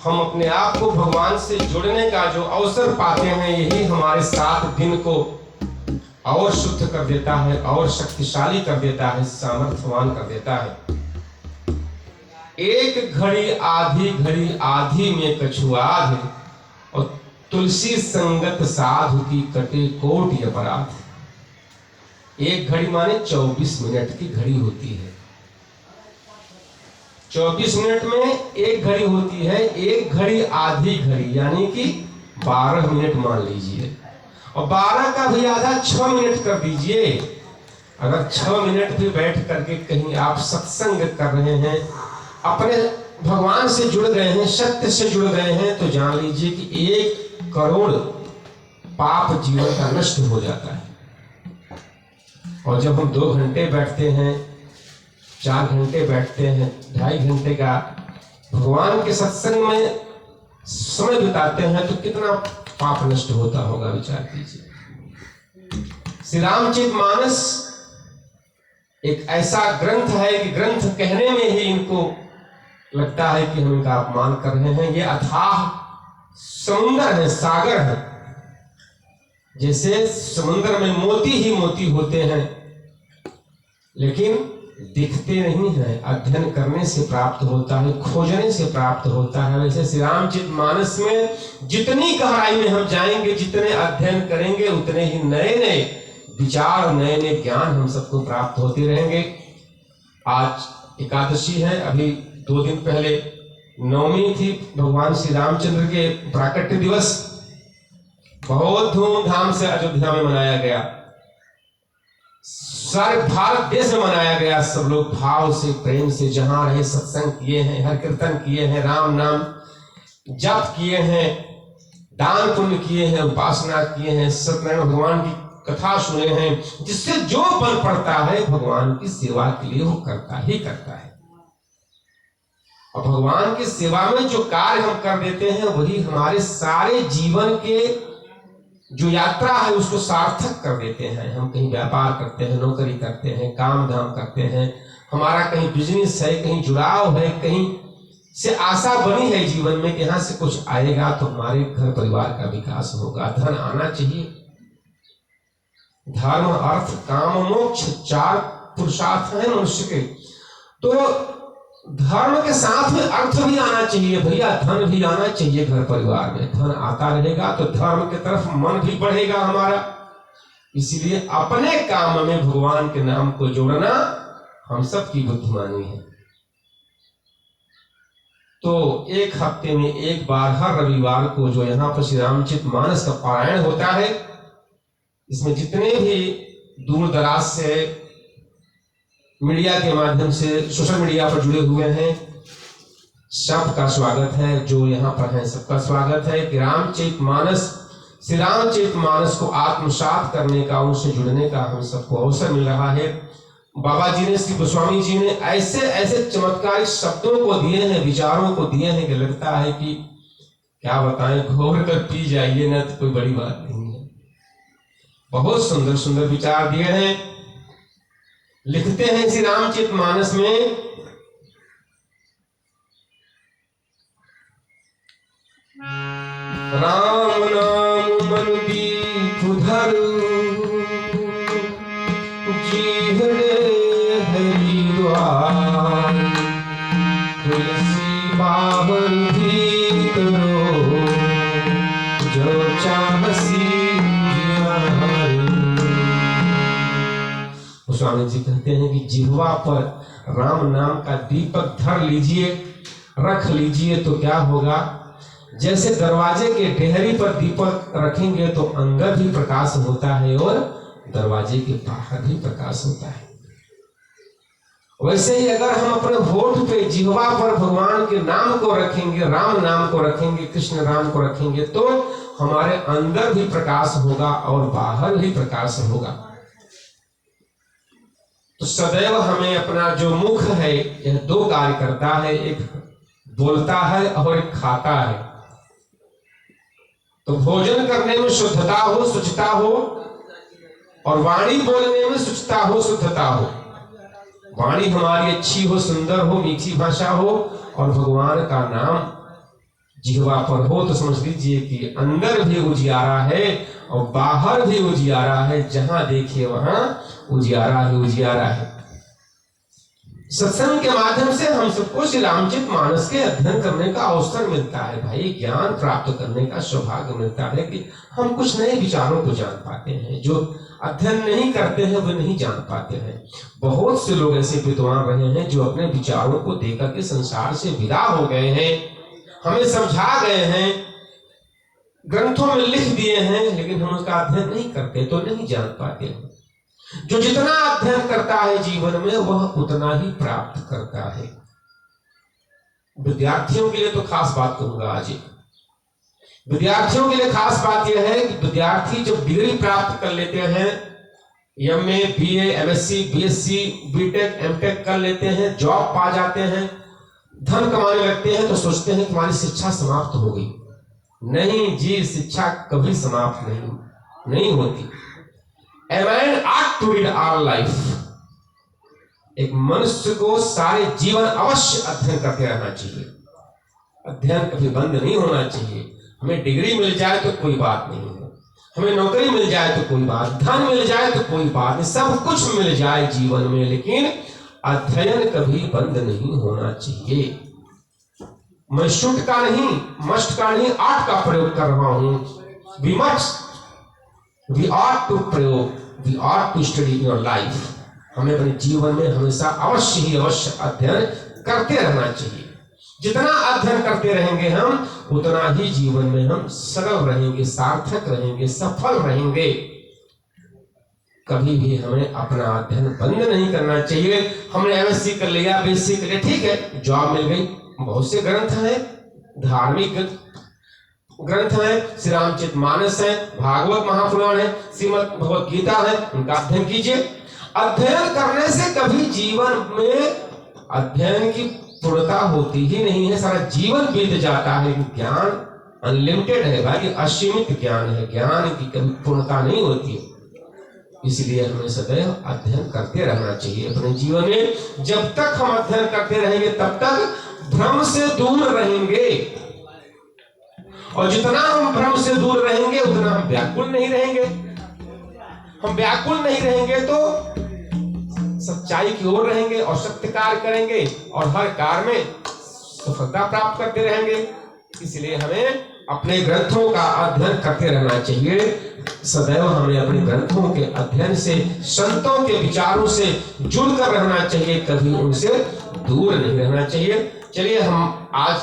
हम अपने आप को भगवान से जुड़ने का जो अवसर पाते हैं, यही हमारे 7 दिन को और शुद्ध कर देता है, और शक्तिशाली कर देता है, सामर्थ्यवान कर देता है। एक घड़ी आधी में कछुआध, और तुलसी संगत साधु की कटे कोटि अपराध। एक घड़ी माने 24 मिनट की घड़ी होती है। 24 मिनट में एक घड़ी होती है। एक घड़ी आधी घड़ी यानी कि 12 मिनट मान लीजिए, और 12 का भी आधा 6 मिनट कर दीजिए। अगर 6 मिनट भी बैठ करके कहीं आप सत्संग कर रहे हैं, अपने भगवान से जुड़ गए हैं, सत्य से जुड़ गए हैं, तो जान लीजिए कि 1 करोड़ पाप जीवन का नष्ट हो जाता है। और जब हम 2 घंटे बैठते हैं, 4 घंटे बैठते हैं, 2.5 घंटे का भगवान के सत्संग में समय बिताते हैं, तो कितना पाप नष्ट होता होगा, विचार कीजिए। श्री रामचरितमानस एक ऐसा ग्रंथ है कि ग्रंथ कहने में ही इनको लगता है कि हम इनका अपमान कर रहे हैं। ये अथाह समुद्र है, सागर है। जैसे समुद्र में मोती ही मोती होते हैं, लेकिन दिखते नहीं हैं, अध्ययन करने से प्राप्त होता है, खोजने से प्राप्त होता है। वैसे श्री रामचरितमानस में जितनी गहराई में हम जाएंगे, जितने अध्ययन करेंगे, उतने ही नए नए विचार, नए नए ज्ञान हम सबको प्राप्त होते रहेंगे। आज एकादशी है, अभी 2 दिन पहले नवमी थी, भगवान श्री रामचंद्र के प्राकट्य दिवस बहुत धूमधाम से अयोध्या में मनाया गया। सारे भारत देश में मनाया गया। सब लोग भाव से, प्रेम से, जहां रहे सत्संग किए हैं, हर कीर्तन किए हैं, राम नाम जप किए हैं, दान पुण्य किए हैं, उपासना किए हैं, सत्यनारायण भगवान की कथा सुने हैं। जिससे जो बल पड़ता है भगवान की सेवा के लिए, वो करता ही करता है। और भगवान की सेवा में जो कार्य हम कर देते हैं, वही हमारे सारे जीवन के जो यात्रा है उसको सार्थक कर देते हैं। हम कहीं व्यापार करते हैं, नौकरी करते हैं, काम धाम करते हैं, हमारा कहीं बिजनेस है, कहीं जुड़ाव है, कहीं से आशा बनी है जीवन में कि यहाँ से कुछ आएगा तो हमारे घर परिवार का विकास होगा। धन आना चाहिए। धर्म, अर्थ, काम, मोक्ष 4 पुरुषार्थ हैं मनुष्य के। तो धर्म के साथ में अर्थ भी आना चाहिए भैया, धन भी आना चाहिए घर परिवार में। धन आता रहेगा तो धर्म की तरफ मन भी बढ़ेगा हमारा। इसलिए अपने काम में भगवान के नाम को जोड़ना हम सब की बुद्धिमानी है। तो 1 हफ्ते में 1 बार हर रविवार को जो यहाँ पर श्री रामचरितमानस का पारायण होता है, इसमें जितने भी दूर दराज से मीडिया के माध्यम से, सोशल मीडिया पर जुड़े हुए हैं, सबका स्वागत है। जो यहाँ पर है सबका स्वागत है कि रामचरितमानस, श्री रामचरितमानस को आत्मसात करने का, उनसे जुड़ने का हम सबको अवसर मिल रहा है। बाबा जी ने, श्री गोस्वामी जी ने ऐसे ऐसे चमत्कारिक शब्दों को दिए हैं, विचारों को दिए हैं कि लगता है कि क्या बताएं, घोर कर पी जाइए ना तो कोई बड़ी बात नहीं है। बहुत सुंदर सुंदर विचार दिए हैं। लिखते हैं श्री रामचरितमानस में, राम नाम मन दीप धरु, जीहरे हरिद्वार, तुलसी बाबर भीतरो, जो चाहसी स्वामी जी कहते हैं कि जिह्वा पर राम नाम का दीपक धर लीजिए, रख लीजिए, तो क्या होगा, जैसे दरवाजे के डेहरी पर दीपक रखेंगे तो अंदर भी प्रकाश होता है और दरवाजे के बाहर भी प्रकाश होता है। वैसे ही अगर हम अपने होठ पे, जिह्वा पर भगवान के नाम को रखेंगे, राम नाम को रखेंगे, कृष्ण नाम को रखेंगे, तो हमारे अंदर भी प्रकाश होगा और बाहर भी प्रकाश होगा। तो सदैव हमें अपना जो मुख है, यह 2 कार्य करता है, एक बोलता है और एक खाता है। तो भोजन करने में शुद्धता हो, शुचिता हो, और वाणी बोलने में शुचिता हो, शुद्धता हो। वाणी हमारी अच्छी हो, सुंदर हो, मीठी भाषा हो, और भगवान का नाम जिह्वा पर हो तो समझ लीजिए कि अंदर भी उजियारा है और बाहर भी उजियारा है, जहां देखिए वहां उजियारा ही उजियारा है। सत्संग के माध्यम से हम सबको श्री रामचरित मानस के अध्ययन करने का अवसर मिलता है भाई, ज्ञान प्राप्त करने का सौभाग्य मिलता है कि हम कुछ नए विचारों को जान पाते हैं। जो अध्ययन नहीं करते हैं वो नहीं जान पाते हैं। बहुत से लोग ऐसे विद्वान रहे हैं जो अपने विचारों को देकर के संसार से विदा हो गए हैं, हमें समझा गए हैं, ग्रंथों में लिख दिए हैं, लेकिन हम उसका अध्ययन नहीं करते तो नहीं जान पाते हैं। जो जितना अध्ययन करता है जीवन में वह उतना ही प्राप्त करता है। विद्यार्थियों के लिए तो खास बात कहूंगा आज। विद्यार्थियों के लिए खास बात यह है कि विद्यार्थी जब डिग्री प्राप्त कर लेते हैं, MA, BA, MSc, BSc, BTech, MTech कर लेते हैं, जॉब पा जाते हैं, धन कमाने लगते हैं, तो सोचते हैं कि हमारी शिक्षा समाप्त हो गई। नहीं जी, शिक्षा कभी समाप्त नहीं होती। A man ought to read all life. एक मनुष्य को सारे जीवन अवश्य अध्ययन करते रहना चाहिए। अध्ययन कभी बंद नहीं होना चाहिए। हमें डिग्री मिल जाए तो कोई बात नहीं है, हमें नौकरी मिल जाए तो कोई बात, धन मिल जाए तो कोई बात नहीं, सब कुछ मिल जाए जीवन में, लेकिन अध्ययन कभी बंद नहीं होना चाहिए। मैं शुड का नहीं, मस्ट का नहीं, आर्ट का प्रयोग कर रहा हूं। We must, we ought to प्रयोग, we ought to study in your life. हमें अपने जीवन में हमेशा अवश्य ही अवश्य अध्ययन करते रहना चाहिए। जितना अध्ययन करते रहेंगे हम, उतना ही जीवन में हम सरल रहेंगे, सार्थक रहेंगे, सफल रहेंगे। कभी भी हमें अपना अध्ययन बंद नहीं करना चाहिए। हमने एमएससी कर लिया, बीएससी कर लिया, ठीक है, जॉब मिल गई। बहुत से ग्रंथ हैं, धार्मिक ग्रंथ है, श्री रामचरित मानस है, भागवत महापुराण है, श्रीमद् भगवत गीता है, उनका अध्ययन कीजिए। अध्ययन करने से कभी जीवन में अध्ययन की पूर्णता होती ही नहीं है, सारा जीवन बीत जाता है। ज्ञान अनलिमिटेड है भाई, असीमित ज्ञान है, ज्ञान की कभी पूर्णता नहीं होती है। इसलिए हमें सदैव अध्ययन करते रहना चाहिए अपने जीवन में। जब तक हम अध्ययन करते रहेंगे तब तक भ्रम से दूर रहेंगे, और जितना हम भ्रम से दूर रहेंगे उतना हम व्याकुल नहीं रहेंगे। हम व्याकुल नहीं रहेंगे तो सच्चाई की ओर रहेंगे और सत्य कार्य करेंगे और हर कार्य में सफलता प्राप्त करते रहेंगे। इसलिए हमें अपने ग्रंथों का अध्ययन करते रहना चाहिए। सदैव हमें अपने ग्रंथों के अध्ययन से, संतों के विचारों से जुड़कर रहना चाहिए, कभी उनसे दूर नहीं रहना चाहिए। चलिए हम आज